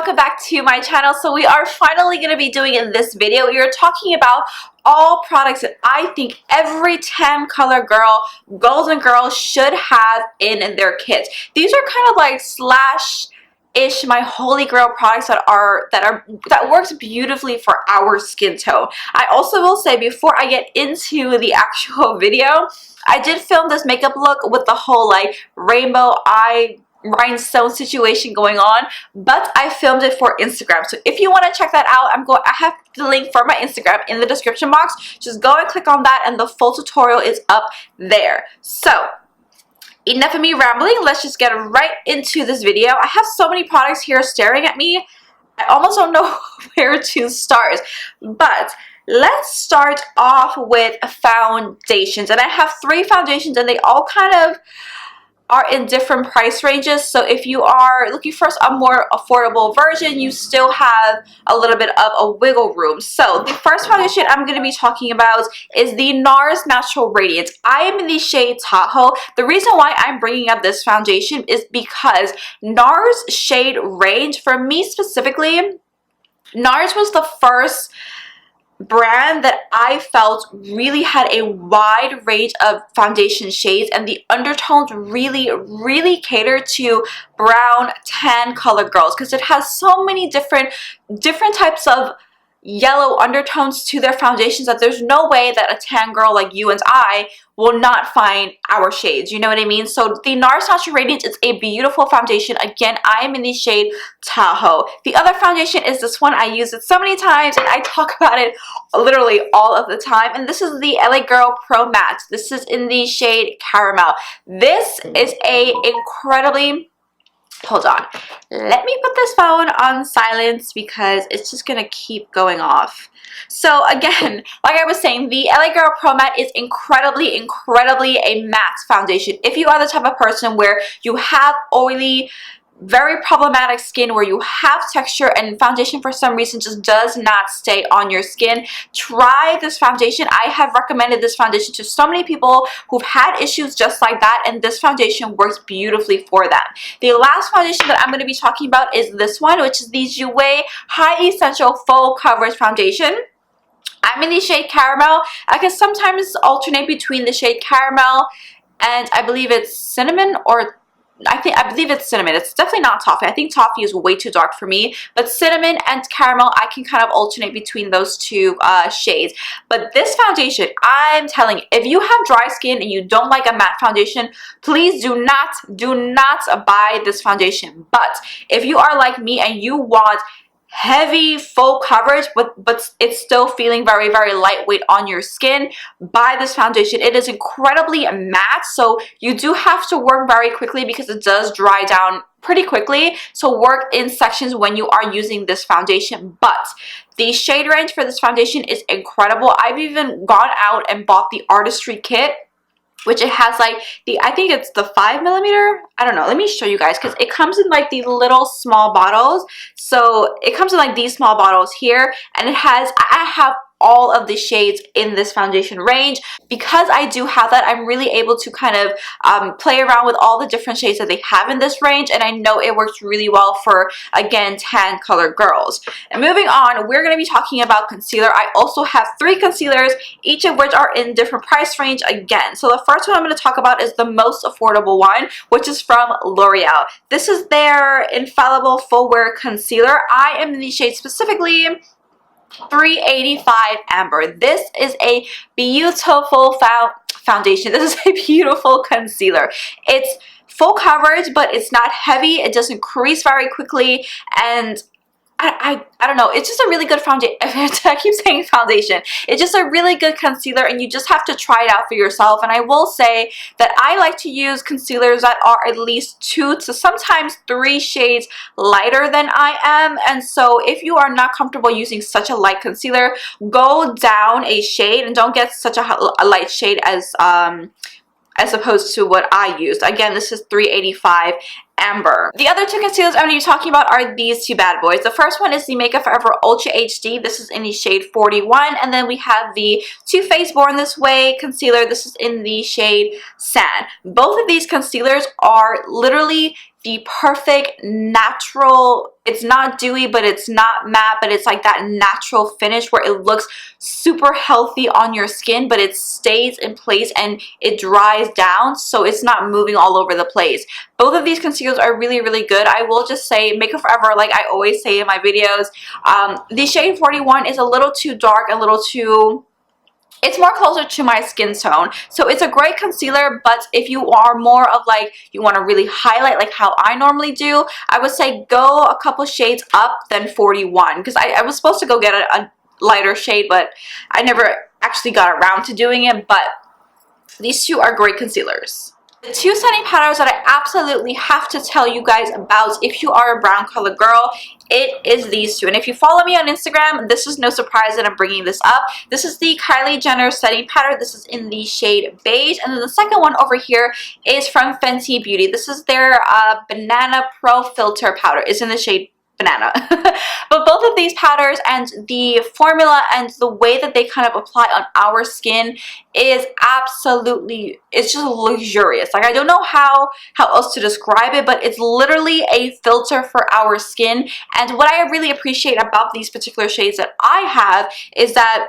welcome back to my channel. So we are finally going to be doing in this video, we are talking about all products that I think every tan color girl, golden girl should have in their kits. These are kind of like slash-ish my holy grail products that works beautifully for our skin tone. I also will say, before I get into the actual video, I did film this makeup look with the whole like rainbow eye rhinestone situation going on, but I filmed it for Instagram. So if you want to check that out, I have the link for my Instagram in the description box. Just go and click on that and the full tutorial is up there. So enough of me rambling, let's just get right into this video. I have so many products here staring at me, I almost don't know where to start, but let's start off with foundations. And I have 3 foundations and they all kind of are in different price ranges. So if you are looking for a more affordable version, you still have a little bit of a wiggle room. So the first foundation I'm going to be talking about is the NARS Natural Radiance. I am in the shade Tahoe. The reason why I'm bringing up this foundation is because NARS shade range, for me specifically, NARS was the first brand that I felt really had a wide range of foundation shades, and the undertones really cater to brown, tan color girls, because it has so many different types of yellow undertones to their foundations that there's no way that a tan girl like you and I will not find our shades, you know what I mean? So the NARS Natural Radiance is a beautiful foundation. Again, I am in the shade Tahoe. The other foundation is this one. I use it so many times and I talk about it literally all of the time, and this is the LA Girl Pro Matte. This is in the shade Caramel. This is a incredibly, hold on, let me put this phone on silence because it's just gonna keep going off. So again, like I was saying, the LA Girl Pro Matte is incredibly a matte foundation. If you are the type of person where you have oily, very problematic skin, where you have texture and foundation for some reason just does not stay on your skin, try this foundation. I have recommended this foundation to so many people who've had issues just like that, and this foundation works beautifully for them. The last foundation that I'm going to be talking about is this one, which is the Jouer High Essential Full Coverage Foundation. I'm in the shade Caramel. I can sometimes alternate between the shade Caramel and I believe it's Cinnamon, or I believe it's Cinnamon. It's definitely not Toffee. I think Toffee is way too dark for me. But Cinnamon and Caramel, I can kind of alternate between those two shades. But this foundation, I'm telling you, if you have dry skin and you don't like a matte foundation, please do not buy this foundation. But if you are like me and you want heavy full coverage but it's still feeling very lightweight on your skin, buy this foundation. It is incredibly matte, so you do have to work very quickly because it does dry down pretty quickly, so work in sections when you are using this foundation. But the shade range for this foundation is incredible. I've even gone out and bought the Artistry kit, which it has like I think it's the 5mm. I don't know, let me show you guys, because it comes in like the little small bottles. So it comes in like these small bottles here, and I have all of the shades in this foundation range. Because I do have that, I'm really able to kind of play around with all the different shades that they have in this range, and I know it works really well for, again, tan color girls. And moving on, we're going to be talking about concealer. I also have 3 concealers, each of which are in different price range again. So the first one I'm going to talk about is the most affordable one, which is from L'Oreal. This is their Infallible Full Wear Concealer. I am in the shade specifically 385 Amber. This is a beautiful foundation. This is a beautiful concealer. It's full coverage, but it's not heavy. It doesn't crease very quickly, and I don't know, it's just a really good foundation. I keep saying foundation. It's just a really good concealer, and you just have to try it out for yourself. And I will say that I like to use concealers that are at least 2 to sometimes 3 shades lighter than I am. And so if you are not comfortable using such a light concealer, go down a shade and don't get such a light shade as opposed to what I used. Again, this is 385, Amber. The other two concealers I'm going to be talking about are these two bad boys. The first one is the Makeup Forever Ultra HD. This is in the shade 41. And then we have the Too Faced Born This Way concealer. This is in the shade Sand. Both of these concealers are literally the perfect natural, it's not dewy, but it's not matte, but it's like that natural finish where it looks super healthy on your skin, but it stays in place and it dries down, so it's not moving all over the place. Both of these concealers are really, really good. I will just say Makeup Forever, like I always say in my videos, the shade 41 is a little too dark, a little too, it's more closer to my skin tone. So it's a great concealer, but if you are more of like, you want to really highlight like how I normally do, I would say go a couple shades up than 41. Because I was supposed to go get a lighter shade, but I never actually got around to doing it. But these two are great concealers. The two setting powders that I absolutely have to tell you guys about if you are a brown color girl, it is these two. And if you follow me on Instagram, this is no surprise that I'm bringing this up. This is the Kylie Jenner setting powder. This is in the shade Beige. And then the second one over here is from Fenty Beauty. This is their Banana Pro Filter powder. It's in the shade Banana. But both of these powders and the formula and the way that they kind of apply on our skin is absolutely, it's just luxurious. Like I don't know how else to describe it, but it's literally a filter for our skin. And what I really appreciate about these particular shades that I have is that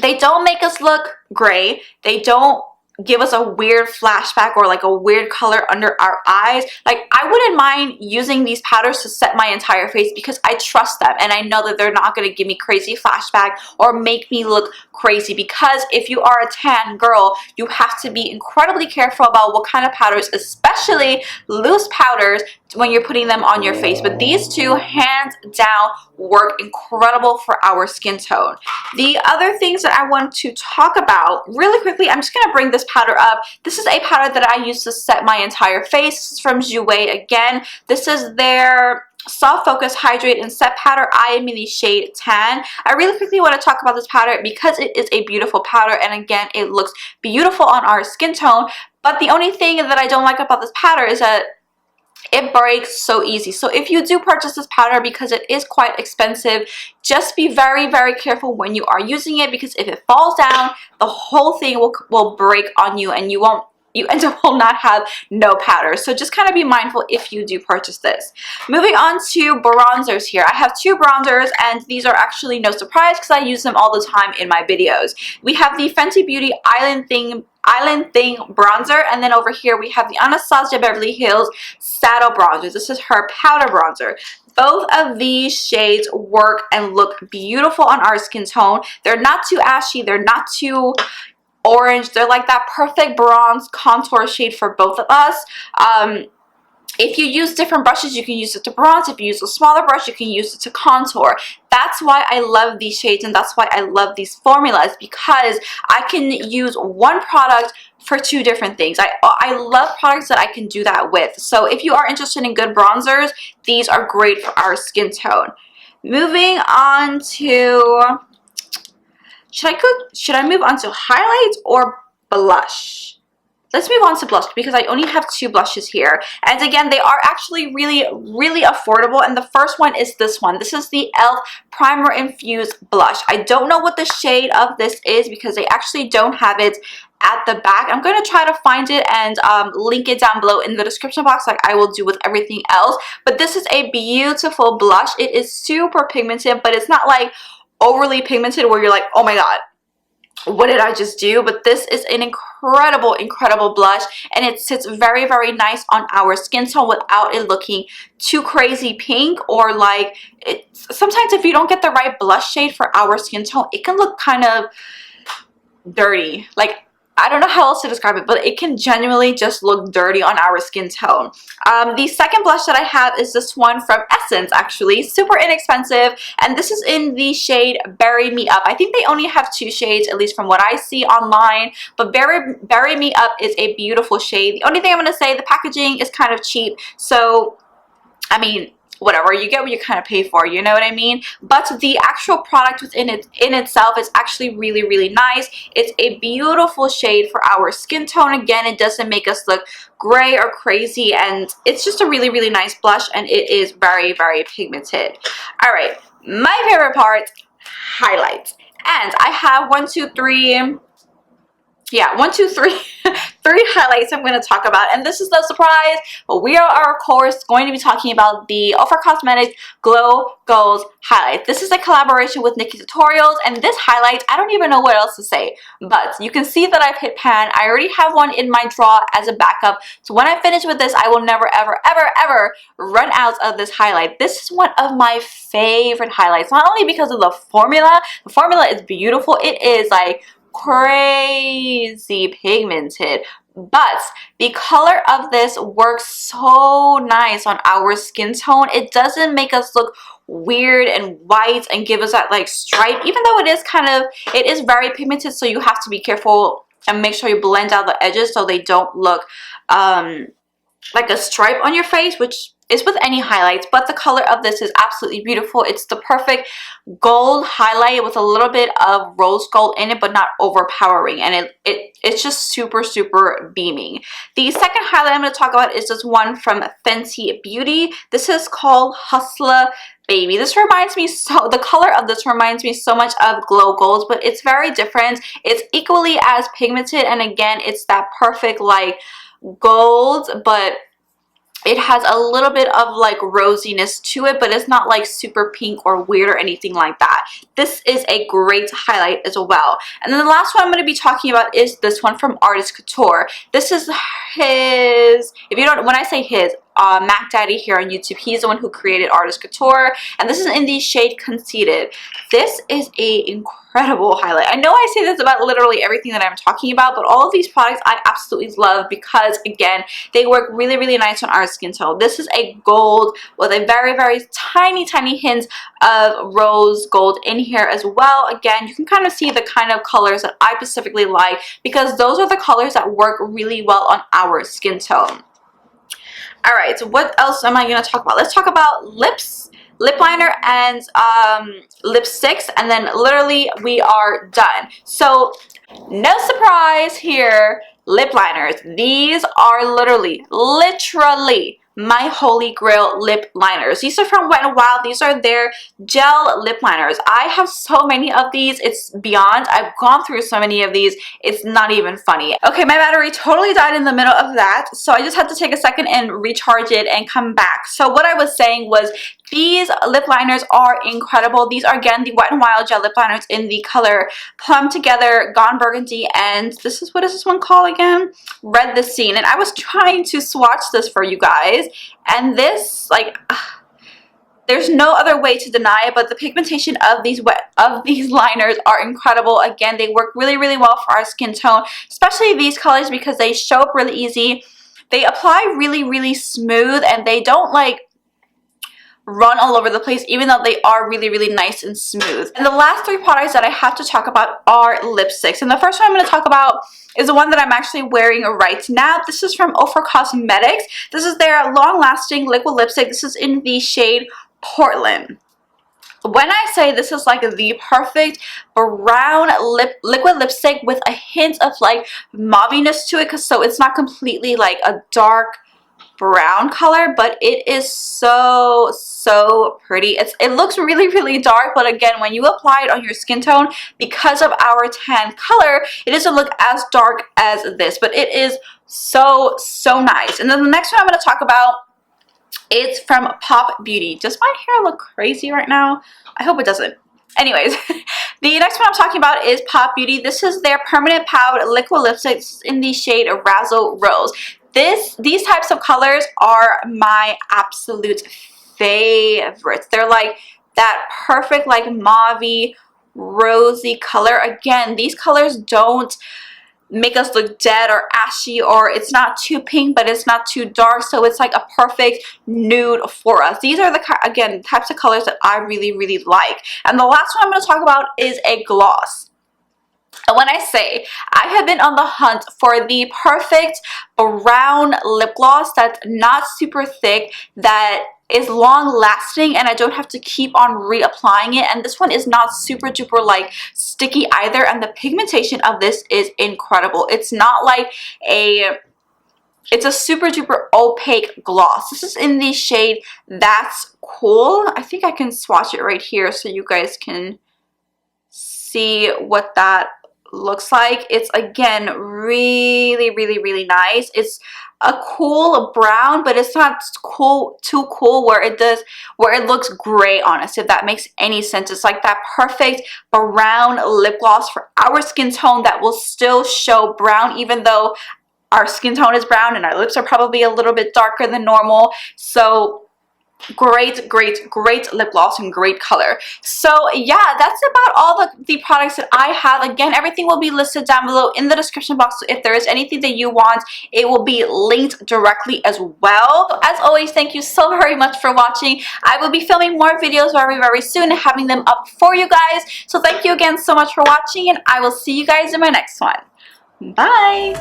they don't make us look gray. They don't give us a weird flashback or like a weird color under our eyes. Like I wouldn't mind using these powders to set my entire face because I trust them and I know that they're not going to give me crazy flashback or make me look crazy. Because if you are a tan girl, you have to be incredibly careful about what kind of powders, especially loose powders, when you're putting them on your face. But these two hands down work incredible for our skin tone. The other things that I want to talk about really quickly, I'm just going to bring this powder up. This is a powder that I use to set my entire face. This is from Jouer again. This is their Soft Focus Hydrate and Set powder. I am in the shade Tan. I really quickly want to talk about this powder because it is a beautiful powder, and again, it looks beautiful on our skin tone. But the only thing that I don't like about this powder is that it breaks so easy. So if you do purchase this powder, because it is quite expensive, just be very, very careful when you are using it, because if it falls down, the whole thing will break on you and you end up will not have no powder. So just kind of be mindful if you do purchase this. Moving on to bronzers here. I have two bronzers, and these are actually no surprise because I use them all the time in my videos. We have the Fenty Beauty Island Thing bronzer, and then over here we have the Anastasia Beverly Hills Saddle Bronzer. This is her powder bronzer. Both of these shades work and look beautiful on our skin tone. They're not too ashy, they're not too orange, they're like that perfect bronze contour shade for both of us. If you use different brushes, you can use it to bronze. If you use a smaller brush, you can use it to contour. That's why I love these shades, and that's why I love these formulas, because I can use one product for two different things. I love products that I can do that with. So if you are interested in good bronzers, these are great for our skin tone. Moving on to, should I move on to highlights or blush? Let's move on to blush because I only have two blushes here. And again, they are actually really, really affordable. And the first one is this one. This is the e.l.f. Primer Infused Blush. I don't know what the shade of this is because they actually don't have it at the back. I'm going to try to find it and link it down below in the description box like I will do with everything else. But this is a beautiful blush. It is super pigmented, but it's not like overly pigmented where you're like, oh my god, what did I just do? But this is an incredible blush, and it sits very, very nice on our skin tone without it looking too crazy pink, or like sometimes if you don't get the right blush shade for our skin tone, it can look kind of dirty. Like, I don't know how else to describe it, but it can genuinely just look dirty on our skin tone. The second blush that I have is this one from Essence, actually. Super inexpensive, and this is in the shade Bury Me Up. I think they only have two shades, at least from what I see online, but Bury Me Up is a beautiful shade. The only thing I'm going to say, the packaging is kind of cheap, so I mean, whatever, you get what you kind of pay for, you know what I mean? But the actual product within it in itself is actually really nice. It's a beautiful shade for our skin tone. Again, it doesn't make us look gray or crazy, and it's just a really nice blush, and it is very pigmented. All right, my favorite part, highlights. And I have one, two, three, yeah, one, two, three, three highlights I'm going to talk about. And this is no surprise, but we are, of course, going to be talking about the Ofra Cosmetics Glow Goals highlight. This is a collaboration with Nikki Tutorials, and this highlight, I don't even know what else to say, but you can see that I've hit pan. I already have one in my drawer as a backup, so when I finish with this, I will never ever run out of this highlight. This is one of my favorite highlights, not only because of the formula is beautiful, it is like crazy pigmented, but the color of this works so nice on our skin tone. It doesn't make us look weird and white and give us that like stripe, even though it is very pigmented, so you have to be careful and make sure you blend out the edges so they don't look like a stripe on your face, which is with any highlights. But the color of this is absolutely beautiful. It's the perfect gold highlight with a little bit of rose gold in it, but not overpowering, and it's just super beaming. The second highlight I'm going to talk about is this one from Fenty Beauty. This is called Hustler Baby. This reminds me the color of this reminds me so much of Glow Golds, but it's very different. It's equally as pigmented, and again, it's that perfect like gold, but it has a little bit of like rosiness to it, but it's not like super pink or weird or anything like that. This is a great highlight as well. And then the last one I'm going to be talking about is this one from Artist Couture. This is his, if you don't, when I say his, Mac Daddy here on YouTube, he's the one who created Artist Couture, and this is in the shade Conceited. This is a incredible highlight. I know I say this about literally everything that I'm talking about, but all of these products I absolutely love because, again, they work really nice on our skin tone. This is a gold with a very tiny hint of rose gold in here as well. Again, you can kind of see the kind of colors that I specifically like because those are the colors that work really well on our skin tone. Alright, so what else am I going to talk about? Let's talk about lips, lip liner, and lipsticks, and then literally we are done. So, no surprise here, lip liners. These are literally my holy grail lip liners. These are from Wet n Wild. These are their gel lip liners. I have so many of these. It's beyond. I've gone through so many of these. It's not even funny. Okay, my battery totally died in the middle of that, so I just had to take a second and recharge it and come back. So what I was saying was these lip liners are incredible. These are, again, the Wet n Wild gel lip liners in the color Plum Together, Gone Burgundy, and this is, what is this one called again? Red the Scene. And I was trying to swatch this for you guys, and this, like, there's no other way to deny it, but the pigmentation of these liners are incredible. Again, they work really well for our skin tone, especially these colors because they show up really easy. They apply really smooth, and they don't like run all over the place, even though they are really nice and smooth. And the last three products that I have to talk about are lipsticks. And the first one I'm going to talk about is the one that I'm actually wearing right now. This is from Ofra Cosmetics. This is their long-lasting liquid lipstick. This is in the shade Portland. When I say this is like the perfect brown liquid lipstick with a hint of like mauviness to it, so it's not completely like a dark brown color, but it is so pretty. It looks really dark, but again, when you apply it on your skin tone, because of our tan color, it doesn't look as dark as this, but it is so nice. And then the next one I'm going to talk about, it's from Pop Beauty. Does my hair look crazy right now? I hope it doesn't. Anyways, the next one I'm talking about is Pop Beauty. This is their permanent powder liquid lipstick in the shade Razzle Rose. These types of colors are my absolute favorites. They're like that perfect like mauve-y, rosy color. Again, these colors don't make us look dead or ashy, or it's not too pink but it's not too dark, so it's like a perfect nude for us. These are the, again, types of colors that I really like. And the last one I'm going to talk about is a gloss. And when I say I have been on the hunt for the perfect brown lip gloss that's not super thick, that is long lasting and I don't have to keep on reapplying it. And this one is not super duper like sticky either, and the pigmentation of this is incredible. It's not like it's a super duper opaque gloss. This is in the shade That's Cool. I think I can swatch it right here so you guys can see what that looks like. It's again really nice. It's a cool brown, but it's not cool too cool where it looks gray on us, if that makes any sense. It's like that perfect brown lip gloss for our skin tone that will still show brown even though our skin tone is brown and our lips are probably a little bit darker than normal. So great lip gloss and great color. So yeah, that's about all the products that I have. Again, everything will be listed down below in the description box, so if there is anything that you want, it will be linked directly as well. So as always, thank you so very much for watching. I will be filming more videos very soon, having them up for you guys. So thank you again so much for watching, and I will see you guys in my next one. Bye.